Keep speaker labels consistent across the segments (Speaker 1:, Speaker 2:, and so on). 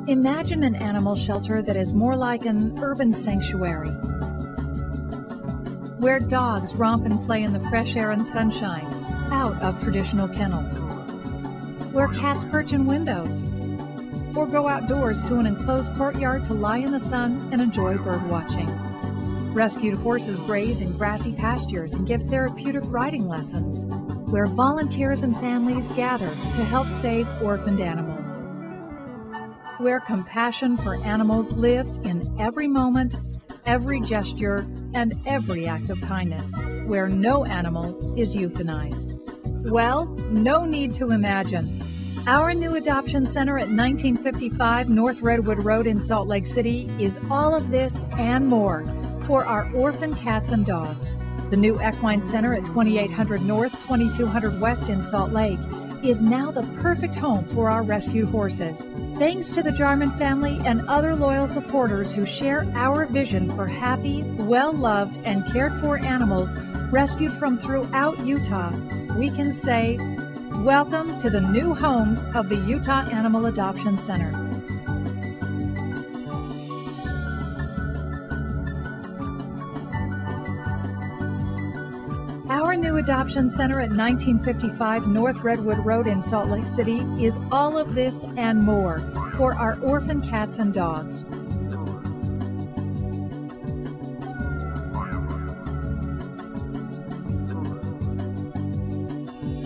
Speaker 1: Imagine an animal shelter that is more like an urban sanctuary, where dogs romp and play in the fresh air and sunshine, out of traditional kennels, where cats perch in windows, or go outdoors to an enclosed courtyard to lie in the sun and enjoy bird watching. Rescued horses graze in grassy pastures and give therapeutic riding lessons, where volunteers and families gather to help save orphaned animals, where compassion for animals lives in every moment, every gesture, and every act of kindness, where no animal is euthanized. Well, no need to imagine. Our new adoption center at 1955 North Redwood Road in Salt Lake City is all of this and more for our orphan cats and dogs. The new Equine Center at 2800 North, 2200 West in Salt Lake is now the perfect home for our rescued horses. Thanks to the Jarman family and other loyal supporters who share our vision for happy, well-loved, and cared-for animals rescued from throughout Utah, we can say, welcome to the new homes of the Utah Animal Adoption Center. Our new adoption center at 1955 North Redwood Road in Salt Lake City is all of this and more for our orphan cats and dogs.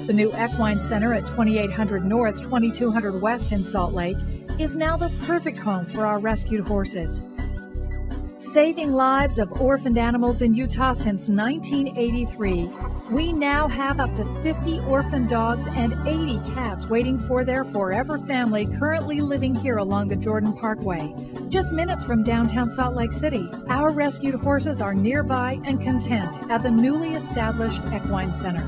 Speaker 1: The new Equine Center at 2800 North, 2200 West in Salt Lake is now the perfect home for our rescued horses. Saving lives of orphaned animals in Utah since 1983, we now have up to 50 orphaned dogs and 80 cats waiting for their forever family currently living here along the Jordan Parkway, just minutes from downtown Salt Lake City. Our rescued horses are nearby and content at the newly established Equine Center.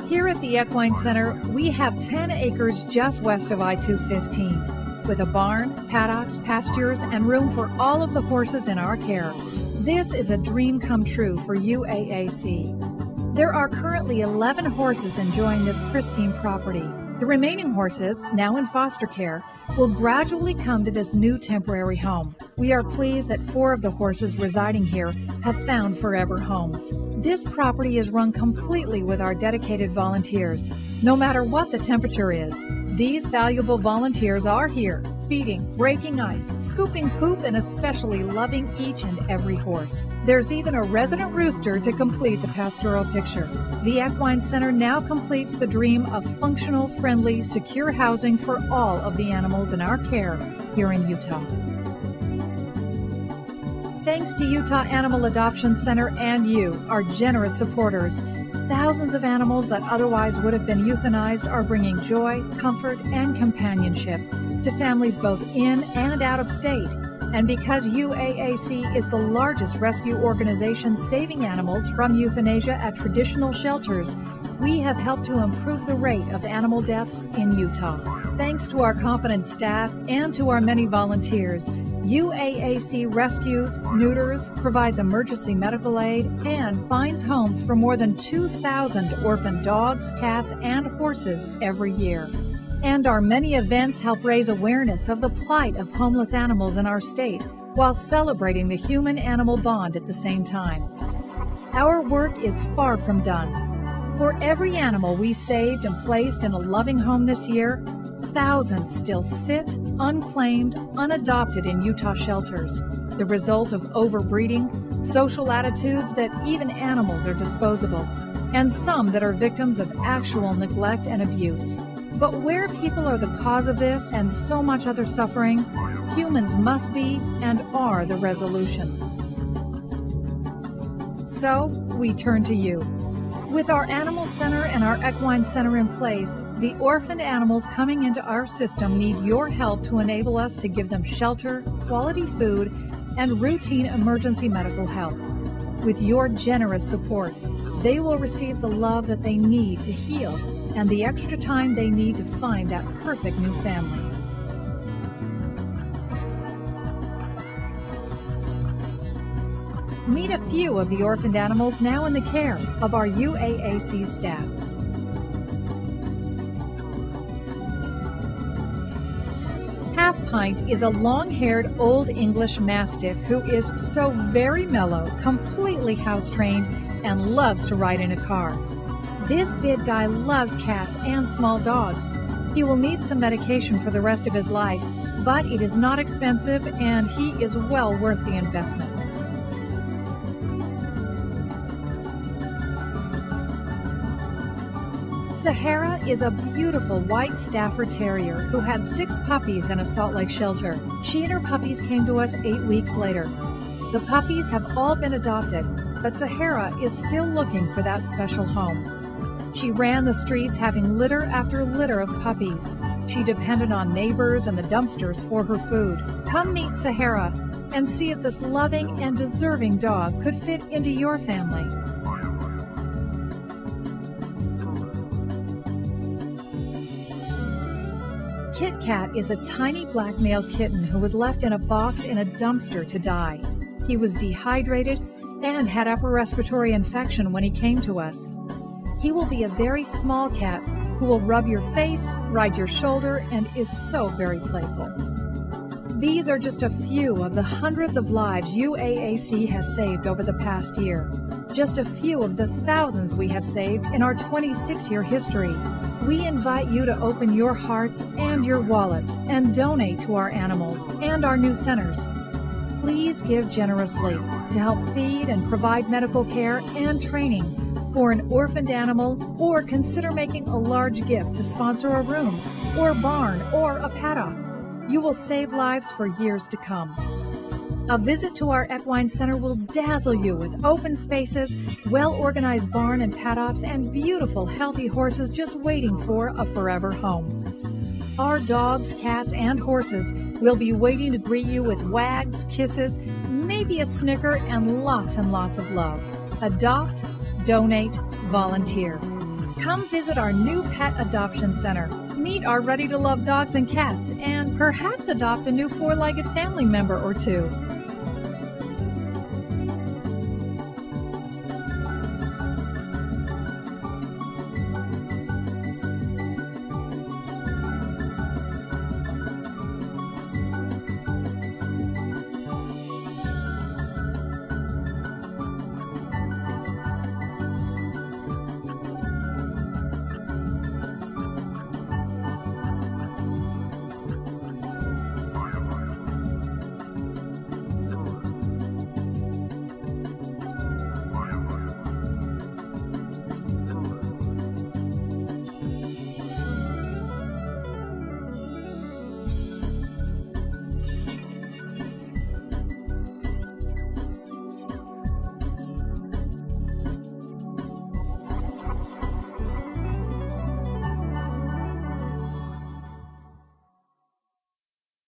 Speaker 1: Here at the Equine Center, we have 10 acres just west of I-215, with a barn, paddocks, pastures, and room for all of the horses in our care. This is a dream come true for UAAC. There are currently 11 horses enjoying this pristine property. The remaining horses, now in foster care, will gradually come to this new temporary home. We are pleased that 4 of the horses residing here have found forever homes. This property is run completely with our dedicated volunteers. No matter what the temperature is, these valuable volunteers are here, feeding, breaking ice, scooping poop, and especially loving each and every horse. There's even a resident rooster to complete the pastoral picture. The Equine Center now completes the dream of functional, friendly, secure housing for all of the animals in our care here in Utah. Thanks to Utah Animal Adoption Center and you, our generous supporters, thousands of animals that otherwise would have been euthanized are bringing joy, comfort, and companionship to families both in and out of state. And because UAAC is the largest rescue organization saving animals from euthanasia at traditional shelters, we have helped to improve the rate of animal deaths in Utah. Thanks to our competent staff and to our many volunteers, UAAC rescues, neuters, provides emergency medical aid, and finds homes for more than 2,000 orphaned dogs, cats, and horses every year. And our many events help raise awareness of the plight of homeless animals in our state while celebrating the human-animal bond at the same time. Our work is far from done. For every animal we saved and placed in a loving home this year, thousands still sit, unclaimed, unadopted in Utah shelters, the result of overbreeding, social attitudes that even animals are disposable, and some that are victims of actual neglect and abuse. But where people are the cause of this and so much other suffering, humans must be and are the resolution. So we turn to you. With our Animal Center and our Equine Center in place, the orphaned animals coming into our system need your help to enable us to give them shelter, quality food, and routine emergency medical help. With your generous support, they will receive the love that they need to heal and the extra time they need to find that perfect new family. Meet a few of the orphaned animals now in the care of our UAAC staff. behind is a long-haired Old English Mastiff who is so very mellow, completely house-trained, and loves to ride in a car. This big guy loves cats and small dogs. He will need some medication for the rest of his life, but it is not expensive and he is well worth the investment. Sahara is a beautiful white Stafford Terrier who had 6 puppies in a Salt Lake shelter. She and her puppies came to us 8 weeks later. The puppies have all been adopted, but Sahara is still looking for that special home. She ran the streets having litter after litter of puppies. She depended on neighbors and the dumpsters for her food. Come meet Sahara and see if this loving and deserving dog could fit into your family. Kit Kat is a tiny black male kitten who was left in a box in a dumpster to die. He was dehydrated and had upper respiratory infection when he came to us. He will be a very small cat who will rub your face, ride your shoulder, and is so very playful. These are just a few of the hundreds of lives UAAC has saved over the past year. Just a few of the thousands we have saved in our 26-year history. We invite you to open your hearts and your wallets and donate to our animals and our new centers. Please give generously to help feed and provide medical care and training for an orphaned animal, or consider making a large gift to sponsor a room or barn or a paddock. You will save lives for years to come. A visit to our equine center will dazzle you with open spaces, well-organized barn and paddocks, and beautiful, healthy horses just waiting for a forever home. Our dogs, cats, and horses will be waiting to greet you with wags, kisses, maybe a snicker, and lots of love. Adopt, donate, volunteer. Come visit our new pet adoption center. Meet our ready-to-love dogs and cats, and perhaps adopt a new 4-legged family member or two.